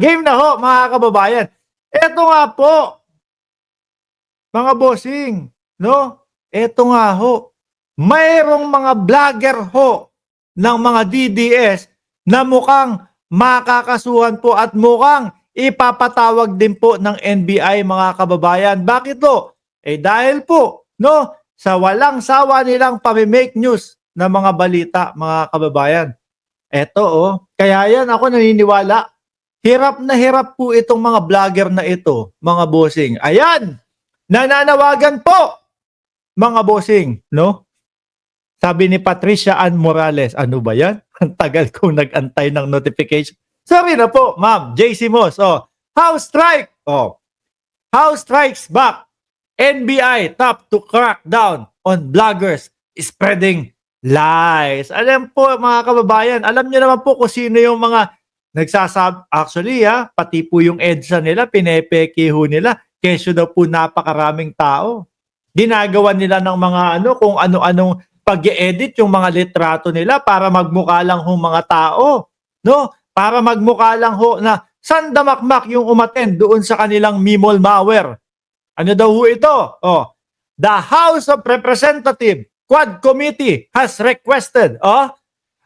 Game na ho, mga kababayan. Eto nga po, mga bossing, no? Eto nga ho, mayroong mga vlogger ho ng mga DDS na mukhang makakasuhan po at mukhang ipapatawag din po ng NBI, mga kababayan. Bakit to? Dahil po, no, sa walang sawa nilang pami-make news ng mga balita, mga kababayan. Eto oh, kaya yan ako naniniwala. Hirap na hirap po itong mga vlogger na ito, mga bossing. Ayan, nananawagan po, mga bossing, no? Sabi ni Patricia Ann Morales, ano ba yan? Ang tagal kong nag-antay ng notification. Sorry na po, ma'am, JC Moss. Oh, House strike. Oh, House strikes back. NBI top to crack down on bloggers spreading lies. Alam po, mga kababayan, alam niyo naman po kung sino yung mga actually pati po yung EDSA nila, pinepeke ho nila, kesyo daw po napakaraming tao. Ginagawa nila ng mga kung ano-anong pag-edit yung mga litrato nila para magmukha lang ho mga tao. No? Para magmukha lang ho na sandamakmak yung umattend doon sa kanilang mimol malware. Ano daw ho ito? Oh, the House of Representatives Quad Committee has requested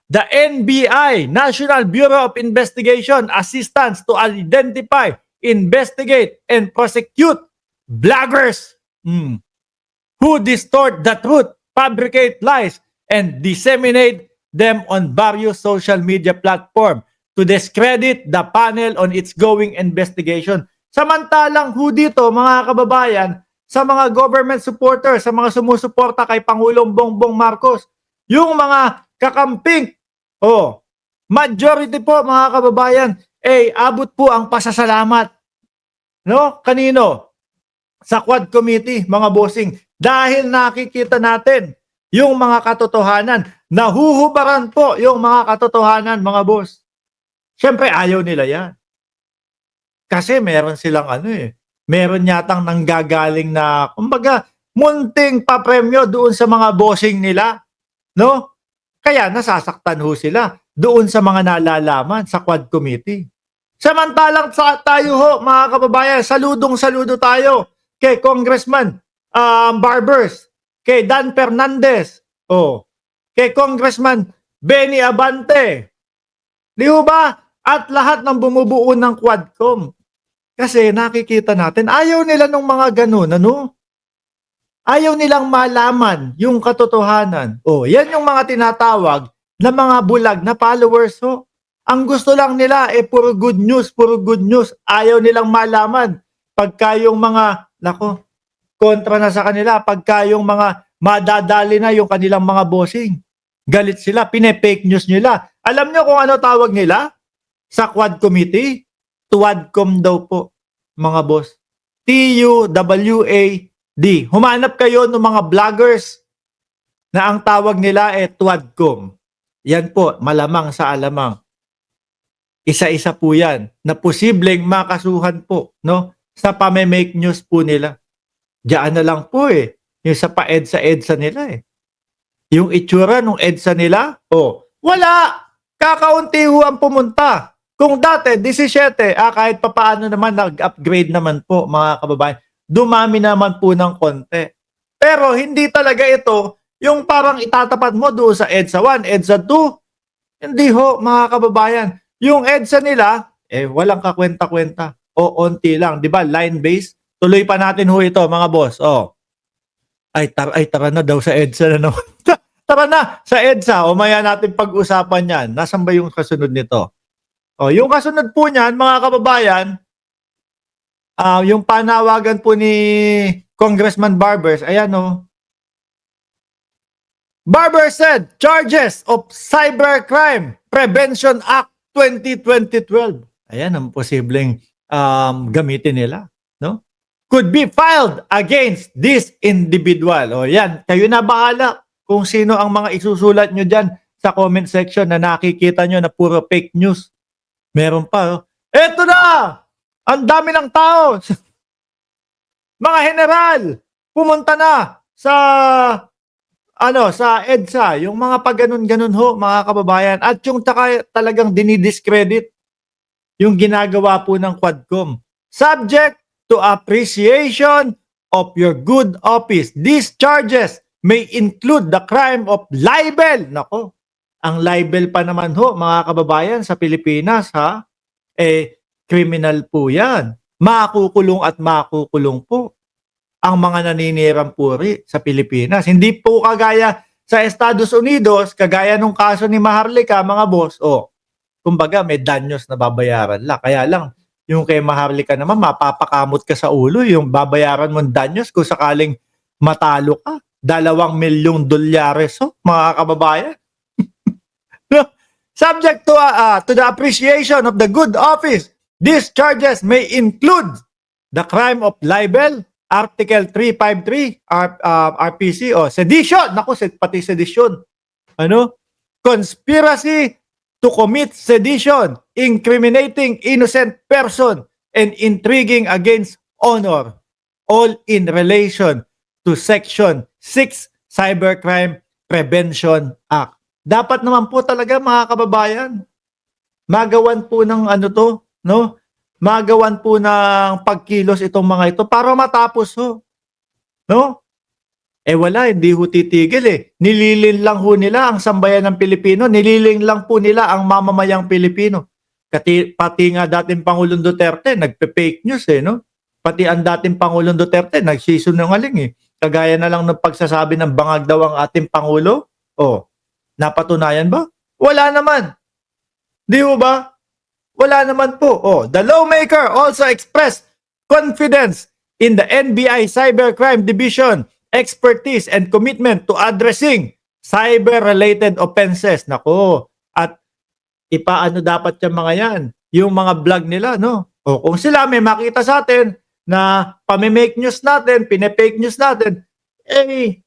the NBI, National Bureau of Investigation, assistance to identify, investigate, and prosecute bloggers who distort the truth, fabricate lies, and disseminate them on various social media platforms to discredit the panel on its going investigation. Samantalang ho dito, mga kababayan, sa mga government supporters, sa mga sumusuporta kay Pangulong Bongbong Marcos, yung mga kakamping, majority po, mga kababayan, abot po ang pasasalamat. No? Kanino? Sa Quad Committee, mga bossing. Dahil nakikita natin yung mga katotohanan. Nahuhubaran po yung mga katotohanan, mga boss. Siyempre, ayaw nila yan. Kasi meron silang meron yatang nanggagaling na, kumbaga, munting papremyo doon sa mga bossing nila. No? Kaya nasasaktan ho sila doon sa mga nalalaman sa Quad Committee. Samantalang tayo ho, mga kababayan, saludong-saludo tayo kay Congressman Barbers, kay Dan Fernandez, kay Congressman Benny Abante. Di ba? At lahat ng bumubuo ng Quadcom. Kasi nakikita natin, ayaw nila ng mga ganun, Ayaw nilang malaman yung katotohanan. Yan yung mga tinatawag na mga bulag na followers ho. Ang gusto lang nila puro good news, puro good news. Ayaw nilang malaman. Pagka yung mga, kontra na sa kanila, pagka yung mga madadali na yung kanilang mga bossing. Galit sila, pine-fake news nila. Alam nyo kung ano tawag nila? Sa Quad Committee? Tuwadcom daw po, mga boss. TUWAD. Humanap kayo ng mga vloggers na ang tawag nila Tuwadcom. Yan po, malamang sa alamang. Isa-isa po yan na posibleng makasuhan po, sa pame-make news po nila. Diyan na lang po yung sa pa-EDSA nila Yung itsura ng EDSA nila, wala! Kakaunti ho ang pumunta. Kung dati, 17, kahit papaano naman, nag-upgrade naman po, mga kababayan. Dumami naman po ng konti. Pero hindi talaga ito yung parang itatapat mo doon sa EDSA 1, EDSA 2. Hindi ho, mga kababayan. Yung EDSA nila, walang kakwenta-kwenta. Onti lang. Di ba? Line-based. Tuloy pa natin ho ito, mga boss. Tara na daw sa EDSA na naman. Tara na sa EDSA. Maya natin pag-usapan yan. Nasaan ba yung kasunod nito? Yung kasunod po niyan, mga kababayan, yung panawagan po ni Congressman Barbers, ayan Barber said, charges of Cybercrime Prevention Act 2012. Ayan ang posibleng gamitin nila, could be filed against this individual. Yan, kayo na bahala kung sino ang mga isusulat nyo dyan sa comment section na nakikita nyo na puro fake news. Meron pa, eto na! Ang dami ng tao! Mga general, pumunta na sa EDSA, yung mga pagganon-ganon ho, mga kababayan, at yung talagang dinidiscredit yung ginagawa po ng Quadcom. Subject to appreciation of your good office. These charges may include the crime of libel. Nako, ang libel pa naman ho, mga kababayan, sa Pilipinas, ha? Criminal po yan. Makukulong at makukulong po ang mga naninirang puri sa Pilipinas. Hindi po kagaya sa Estados Unidos, kagaya nung kaso ni Maharlika, mga boss, kumbaga may danyos na babayaran lang. Kaya lang, yung kay Maharlika naman, mapapakamot ka sa ulo, yung babayaran mong danyos kung sakaling matalo ka. $2 milyong, mga kababayan. Subject to the appreciation of the good office, these charges may include the crime of libel, Article 353 RPC o sedition. Naku, pati sedition. Conspiracy to commit sedition, incriminating innocent person, and intriguing against honor, all in relation to Section 6 Cybercrime Prevention Act. Dapat naman po talaga, mga kababayan, magawan po ng magawan po ng pagkilos itong mga ito para matapos ho. Wala, hindi ho titigil eh. Nililin lang ho nila ang sambayan ng Pilipino, nililin lang po nila ang mamamayang Pilipino. Pati nga dating Pangulong Duterte, nagpe-fake news Pati ang dating Pangulong Duterte, nagsisinungaling eh. Kagaya na lang ng pagsasabi ng bangag daw ang ating Pangulo. Napatunayan ba? Wala naman. Di ho ba? Wala naman po. The lawmaker also expressed confidence in the NBI Cybercrime Division expertise and commitment to addressing cyber-related offenses. Nako. At ipaano dapat yung mga yan? Yung mga vlog nila, kung sila may makita sa atin na pamimake news natin, pinefake news natin, di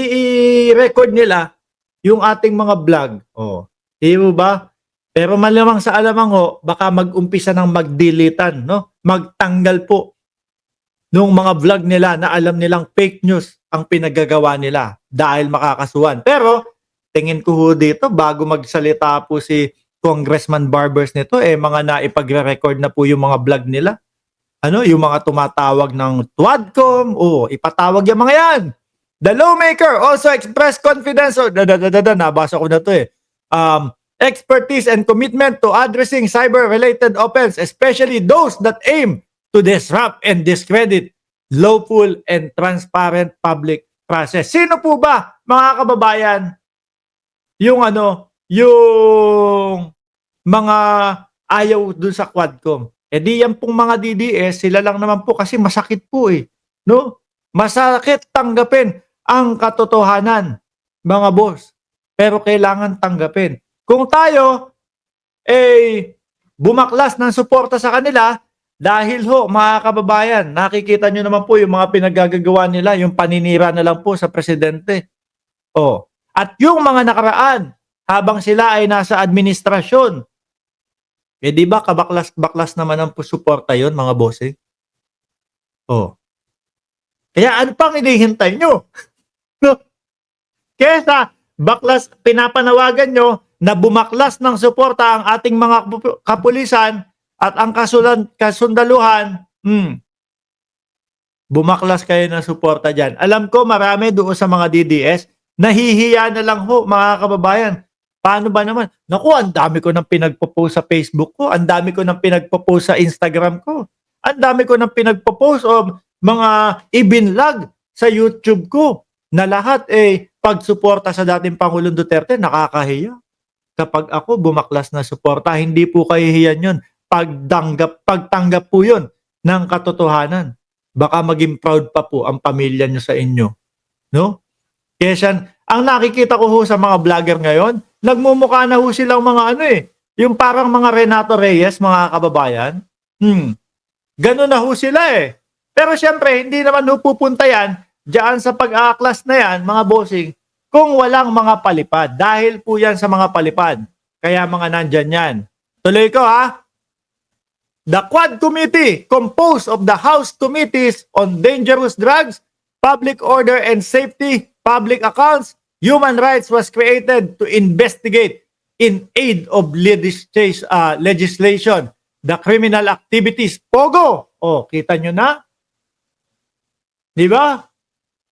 i-record nila yung ating mga vlog. Di ba? Pero malamang sa alamang baka mag-umpisa ng magdilitan, magtanggal po nung mga vlog nila na alam nilang fake news ang pinagagawa nila dahil makakasuhan. Pero tingin ko ho dito, bago magsalita po si Congressman Barbers nito, mga naipagre-record na po yung mga vlog nila. Yung mga tumatawag ng Quadcom, ipatawag yung mga yan. The lawmaker also expressed confidence, nabasa ko na to expertise and commitment to addressing cyber-related offense, especially those that aim to disrupt and discredit lawful and transparent public process. Sino po ba, mga kababayan, yung mga ayaw dun sa Quadcom? Di yan pong mga DDS, sila lang naman po kasi masakit po Masakit tanggapin ang katotohanan, mga boss. Pero kailangan tanggapin. Kung tayo bumaklas ng suporta sa kanila, dahil mga kababayan, nakikita nyo naman po yung mga pinagagagawa nila, yung paninira na lang po sa presidente. At yung mga nakaraan, habang sila ay nasa administrasyon, di ba kabaklas-baklas naman ang suporta yon, mga bossing? Kaya ano pang hinihintay nyo? Kesa baklas, pinapanawagan nyo na bumaklas ng suporta ang ating mga kapulisan at ang kasundaluhan, bumaklas kayo ng suporta dyan. Alam ko marami doon sa mga DDS, nahihiya na lang mga kababayan. Paano ba naman? Naku, ang dami ko nang pinagpo-post sa Facebook ko, ang dami ko nang pinagpo-post sa Instagram ko, ang dami ko nang pinagpo-post o mga ibinlog sa YouTube ko, na lahat pagsuporta sa dating Pangulong Duterte, nakakahiya. Kapag ako bumaklas na suporta, hindi po kahihiyan yun. Pagtanggap po yun ng katotohanan. Baka maging proud pa po ang pamilya nyo sa inyo. Kaya ang nakikita ko sa mga vlogger ngayon, nagmumukha na silang mga yung parang mga Renato Reyes, mga kababayan. Ganun na sila Pero syempre, hindi naman pupunta yan diyan sa pag-aaklas na yan, mga bossing, kung walang mga palipad. Dahil po yan sa mga palipad. Kaya mga nandyan yan. Tuloy ko The Quad Committee, composed of the House Committees on Dangerous Drugs, Public Order and Safety, Public Accounts, Human Rights, was created to investigate in aid of legislation the criminal activities. Pogo! O, kita nyo na? Di ba?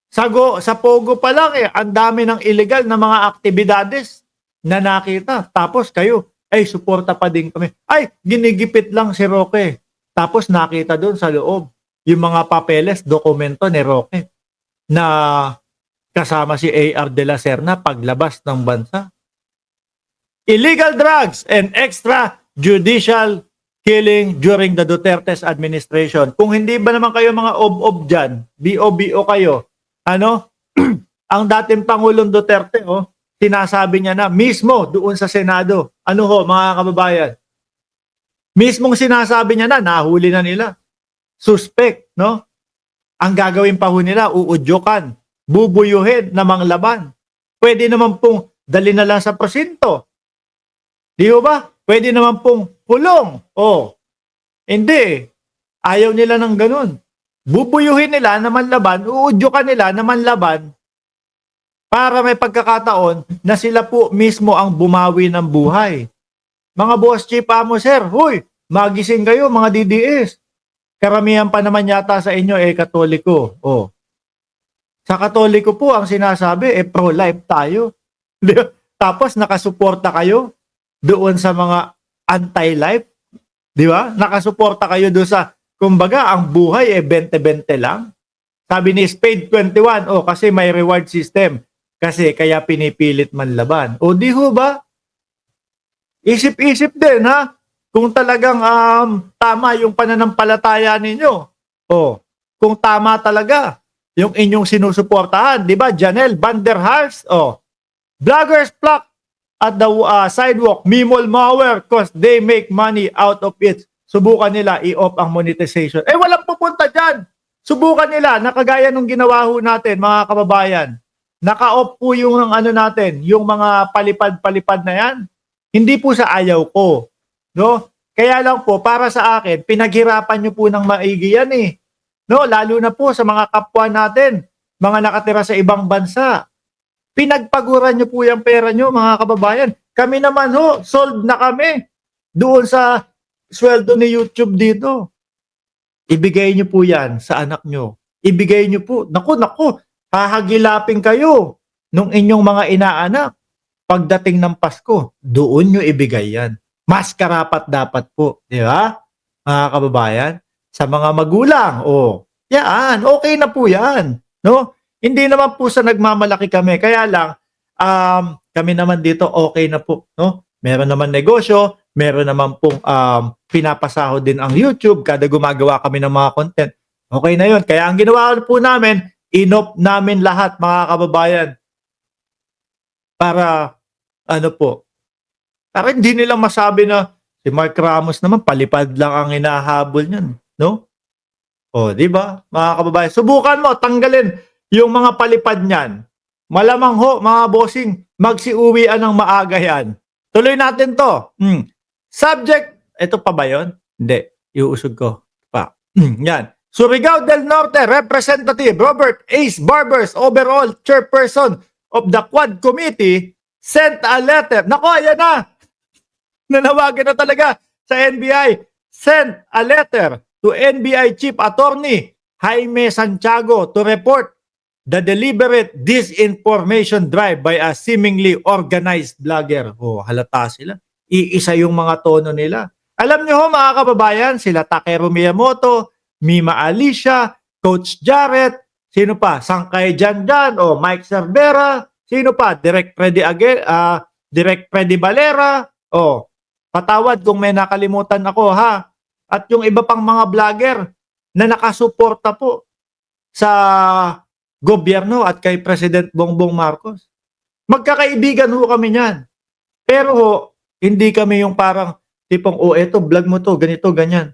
Sa Pogo pa lang ang dami ng illegal na mga aktibidades na nakita. Tapos kayo, ay, suporta pa din kami. Ay, ginigipit lang si Roque. Tapos nakita doon sa loob yung mga papeles, dokumento ni Roque na kasama si A.R. de la Serna paglabas ng bansa. Illegal drugs and extrajudicial killing during the Duterte's administration. Kung hindi ba naman kayo mga ob-ob dyan, B-O-B-O kayo, ang dating Pangulong Duterte, sinasabi niya na mismo doon sa Senado. Ano ho, mga kababayan? Mismong sinasabi niya na, nahuli na nila. Suspect, no? Ang gagawin pa ho nila, uudyokan, bubuyuhin na manglaban. Pwede naman pong dali na lang sa presinto. Di ba? Pwede naman pong pulong. Hindi. Ayaw nila ng ganun. Bubuyuhin nila na manlaban, uudyokan nila na manlaban para may pagkakataon na sila po mismo ang bumawi ng buhay. Mga boss chief amo sir, huy, magising kayo mga DDS. Karamihan pa naman yata sa inyo Katoliko. Sa Katoliko po ang sinasabi pro-life tayo. Tapos nakasuporta kayo doon sa mga anti-life. Di ba? Nakasuporta kayo doon sa, kumbaga, ang buhay 20-20 lang. Sabi ni Spade 21, kasi may reward system. Kasi kaya pinipilit manlaban. Di ho ba? Isip-isip din ha. Kung talagang tama yung pananampalataya ninyo. Kung tama talaga yung inyong sinusuportahan. Di ba? Janelle Van der Harst. Bloggers flock at the sidewalk. Mimol malware cause they make money out of it. Subukan nila i-off ang monetization. Walang pupunta dyan. Subukan nila. Nakagaya nung ginawa ho natin, mga kababayan. Naka-off po yung natin, yung mga palipad-palipad na yan. Hindi po sa ayaw ko. No? Kaya lang po, para sa akin, pinaghirapan nyo po ng maigi yan No? Lalo na po sa mga kapwa natin, mga nakatira sa ibang bansa. Pinagpaguran nyo po yung pera nyo, mga kababayan. Kami naman sold na kami doon sa sweldo ni YouTube dito. Ibigay nyo po yan sa anak nyo. Ibigay nyo po. Naku, hahagilapin kayo nung inyong mga inaanak. Pagdating ng Pasko, doon nyo ibigay yan. Mas karapat dapat po. Di ba? Mga kababayan. Sa mga magulang. Yan. Okay na po yan. No? Hindi naman po sa nagmamalaki kami. Kaya lang, kami naman dito okay na po. No? Meron naman negosyo. Meron naman pong pinapasahod din ang YouTube. Kada gumagawa kami ng mga content. Okay na yun. Kaya ang ginawa po namin, inop namin lahat mga kababayan para para hindi nila masabi na si Mark Ramos naman palipad lang ang hinahabol niyan, no? Di ba? Mga kababayan, subukan mo tanggalin yung mga palipad niyan. Malamang mga bossing, magsiuwian ng maaga yan. Tuloy natin to. Subject, ito pa ba yun? Hindi, iuusog ko pa. Yan. Surigao del Norte Representative Robert Ace Barbers, overall chairperson of the Quad Committee, sent a letter. Nako, ayan na. Nanawagan na talaga sa NBI. Sent a letter to NBI Chief Attorney Jaime Santiago to report the deliberate disinformation drive by a seemingly organized blogger. Halata sila. Iisa yung mga tono nila. Alam nyo mga kababayan, sila Takeru Miyamoto, Mima Alicia, Coach Jarrett, sino pa? Sangkay Janjan, Mike Cervera, sino pa? Direct Freddy Valera, patawad kung may nakalimutan ako ha. At yung iba pang mga vlogger na nakasuporta po sa gobyerno at kay President Bongbong Marcos. Magkakaibigan kami niyan. Pero hindi kami yung parang tipong, eto vlog mo to, ganito, ganyan.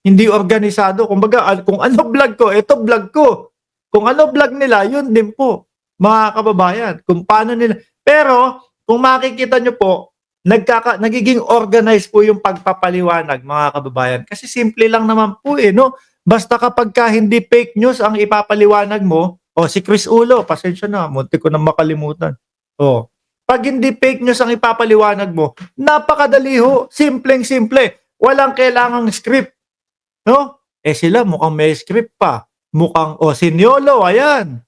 Hindi organisado. Kumbaga, kung ano vlog ko, ito vlog ko. Kung ano vlog nila, yun din po, mga kababayan. Kung paano nila. Pero, kung makikita nyo po, nagiging organized po yung pagpapaliwanag, mga kababayan. Kasi simple lang naman po no? Basta kapag hindi fake news ang ipapaliwanag mo, si Chris Ulo, pasensya na, munti ko na makalimutan. Pag hindi fake news ang ipapaliwanag mo, napakadali ho, simpleng-simple. Walang kailangang script, no? Eh sila mukhang may script pa. Mukhang, Siniolo, ayan.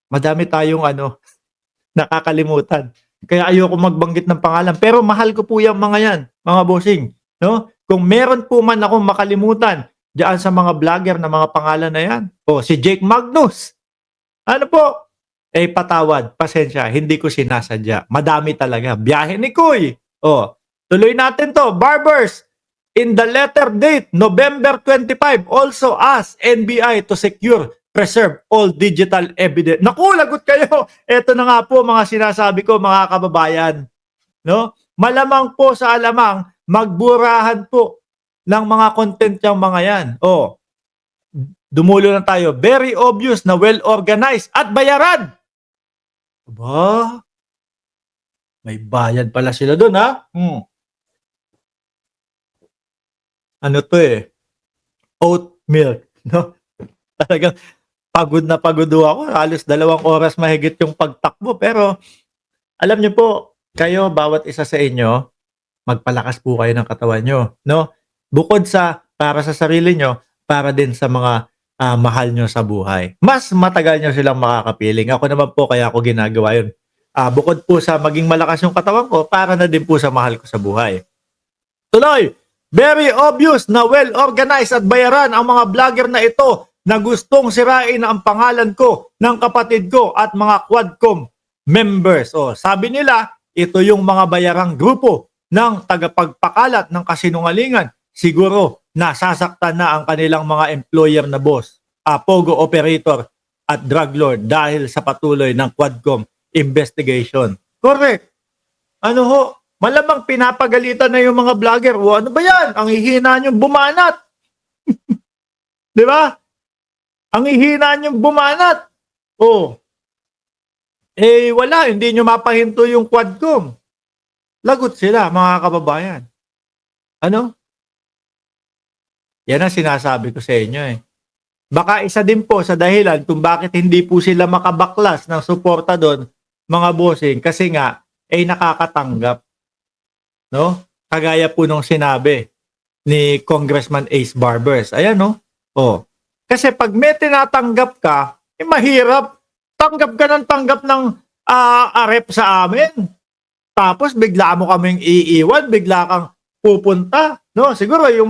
Madami tayong nakakalimutan. Kaya ayoko magbanggit ng pangalan. Pero mahal ko po yung mga yan, mga bossing. No? Kung meron po man akong makalimutan diyan sa mga vlogger na mga pangalan na yan. Si Jake Magnus. Ano po? Patawad, pasensya, hindi ko sinasadya. Madami talaga. Biyahe ni Kuy. Tuloy natin to. Barbers, in the letter date, November 25, also ask NBI to secure, preserve all digital evidence. Naku, lagot kayo. Ito na nga po mga sinasabi ko, mga kababayan. No? Malamang po sa alamang, magburahan po ng mga content yung mga yan. Dumulo na tayo. Very obvious na well-organized at bayaran. Aba, may bayad pala sila doon, ha? Ano to oat milk, no? Talagang pagod na pagod ako. Halos 2 oras mahigit yung pagtakbo. Pero alam niyo po, kayo, bawat isa sa inyo, magpalakas po kayo ng katawan nyo, no? Bukod sa para sa sarili nyo, para din sa mga mahal nyo sa buhay. Mas matagal nyo silang makakapiling. Ako naman po, kaya ako ginagawa yun. Bukod po sa maging malakas yung katawan ko, para na din po sa mahal ko sa buhay. Tuloy! Very obvious na well-organized at bayaran ang mga vlogger na ito na gustong sirain ang pangalan ko, ng kapatid ko at mga Quadcom members. Sabi nila, ito yung mga bayarang grupo ng tagapagpakalat ng kasinungalingan. Siguro nasasaktan na ang kanilang mga employer na boss, pogo operator at drug lord dahil sa patuloy ng Quadcom investigation. Correct. Malamang pinapagalitan na yung mga vlogger. Ano ba yan? Ang hihina niyong bumanat. Di ba? Ang hihina niyong bumanat. Wala. Hindi niyo mapahinto yung Quadcom. Lagot sila, mga kababayan. Yan ang sinasabi ko sa inyo Baka isa din po sa dahilan kung bakit hindi po sila makabaklas ng suporta doon, mga bossing, kasi nga, nakakatanggap. No? Kagaya po nung sinabi ni Congressman Ace Barbers. Ayan, no? Kasi pag may tinatanggap ka, mahirap. Tanggap ka ng arep sa amin. Tapos bigla mo kaming iiwan, bigla kang pupunta, no? Siguro yung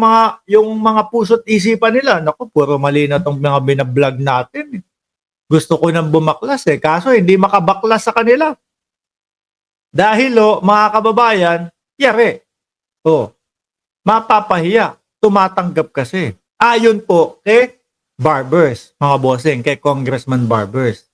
mga puso't isipan nila, naku, puro mali na tong mga binablog natin. Gusto ko nang bumaklas kaso hindi makabaklas sa kanila. Dahil mga kababayan, yari. Mapapahiya. Tumatanggap kasi. Ayon po kay Barbers, mga bossing, kay Congressman Barbers.